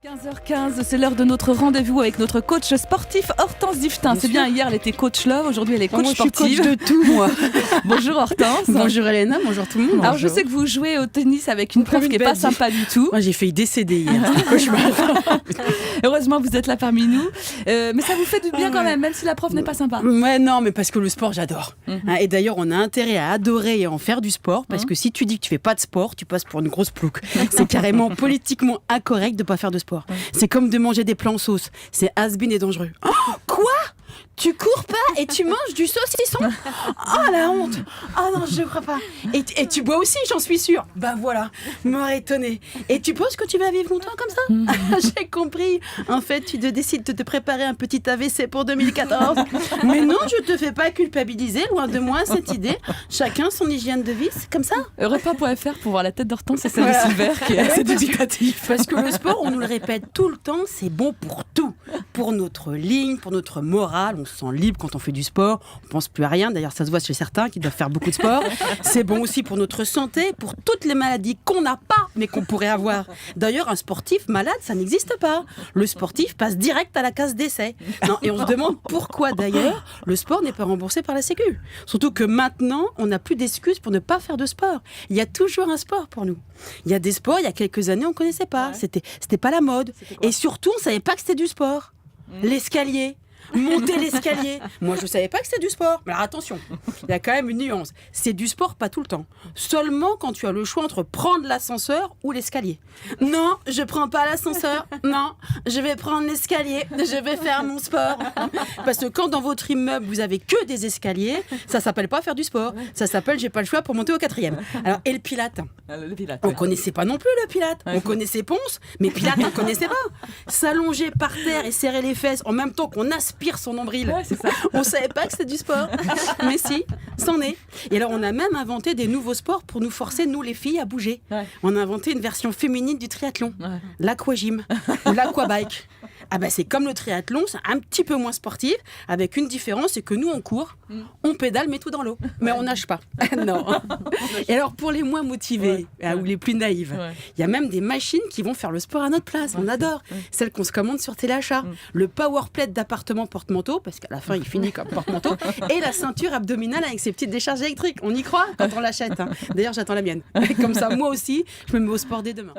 15h15, c'est l'heure de notre rendez-vous avec notre coach sportif Hortense Duftin. C'est bien, hier elle était coach love, aujourd'hui elle est coach sportive. Je suis coach de tout, moi. Bonjour Hortense. Bonjour Elena, bonjour tout le monde. Alors je sais que vous jouez au tennis avec une prof qui n'est pas sympa du tout. Moi j'ai failli décéder hier, c'était cauchemar. Heureusement vous êtes là parmi nous. Mais ça vous fait du bien quand même si la prof n'est pas sympa. Ouais, non, mais parce que le sport j'adore. Et d'ailleurs on a intérêt à adorer et à en faire du sport, parce que si tu dis que tu fais pas de sport, tu passes pour une grosse plouc. C'est carrément politiquement incorrect de pas faire de sport. C'est comme de manger des plats en sauce. C'est has-been et dangereux. Oh, quoi ? Tu cours pas et tu manges du saucisson ? Oh la honte ! Ah non, je crois pas. Et tu bois aussi, j'en suis sûre. Bah voilà, m'aurait étonné. Et tu penses que tu vas vivre longtemps comme ça ? J'ai compris. En fait, tu décides de te préparer un petit AVC pour 2014. Mais non, je te fais pas culpabiliser, loin de moi cette idée. Chacun son hygiène de vie, c'est comme ça. Repas.fr pour voir la tête d'Hortense et celle de Silver qui est assez dubitatif. Parce que le sport, on nous le répète tout le temps, c'est bon pour tout. Pour notre ligne, pour notre morale, on se sent libre quand on fait du sport, on pense plus à rien, d'ailleurs ça se voit chez certains qui doivent faire beaucoup de sport. C'est bon aussi pour notre santé, pour toutes les maladies qu'on n'a pas mais qu'on pourrait avoir. D'ailleurs un sportif malade, ça n'existe pas. Le sportif passe direct à la case d'essai. Non, et on se demande pourquoi d'ailleurs le sport n'est pas remboursé par la Sécu. Surtout que maintenant on n'a plus d'excuses pour ne pas faire de sport. Il y a toujours un sport pour nous. Il y a des sports, il y a quelques années on ne connaissait pas, c'était pas la mode. Et surtout on ne savait pas que c'était du sport. L'escalier. Monter l'escalier. Moi, je ne savais pas que c'était du sport. Mais alors attention, il y a quand même une nuance. C'est du sport pas tout le temps. Seulement quand tu as le choix entre prendre l'ascenseur ou l'escalier. Non, je prends pas l'ascenseur. Non, je vais prendre l'escalier. Je vais faire mon sport. Parce que quand dans votre immeuble, vous avez que des escaliers, ça s'appelle pas faire du sport. Ça s'appelle j'ai pas le choix pour monter au 4e. Alors, et le pilate ? On connaissait pas non plus le pilate. On connaissait Ponce, mais pilate, on connaissait pas. S'allonger par terre et serrer les fesses en même temps qu'on aspire son nombril. Ouais, c'est ça. On savait pas que c'était du sport. Mais si, c'en est. Et alors, on a même inventé des nouveaux sports pour nous forcer, nous les filles, à bouger. Ouais. On a inventé une version féminine du triathlon. Ouais. L'aquagym ou l'aquabike. Ah ben, c'est comme le triathlon, c'est un petit peu moins sportif, avec une différence, c'est que nous, on court, on pédale, mais tout dans l'eau. Mais on nage pas. Non. Et alors, pour les moins motivés, ou les plus naïves, il y a même des machines qui vont faire le sport à notre place. On adore. Celles qu'on se commande sur Téléachat. Le powerplate d'appartement porte-manteau, parce qu'à la fin, il finit comme porte-manteau, et la ceinture abdominale avec ses petites décharges électriques. On y croit quand on l'achète. D'ailleurs, j'attends la mienne. Comme ça, moi aussi, je me mets au sport dès demain.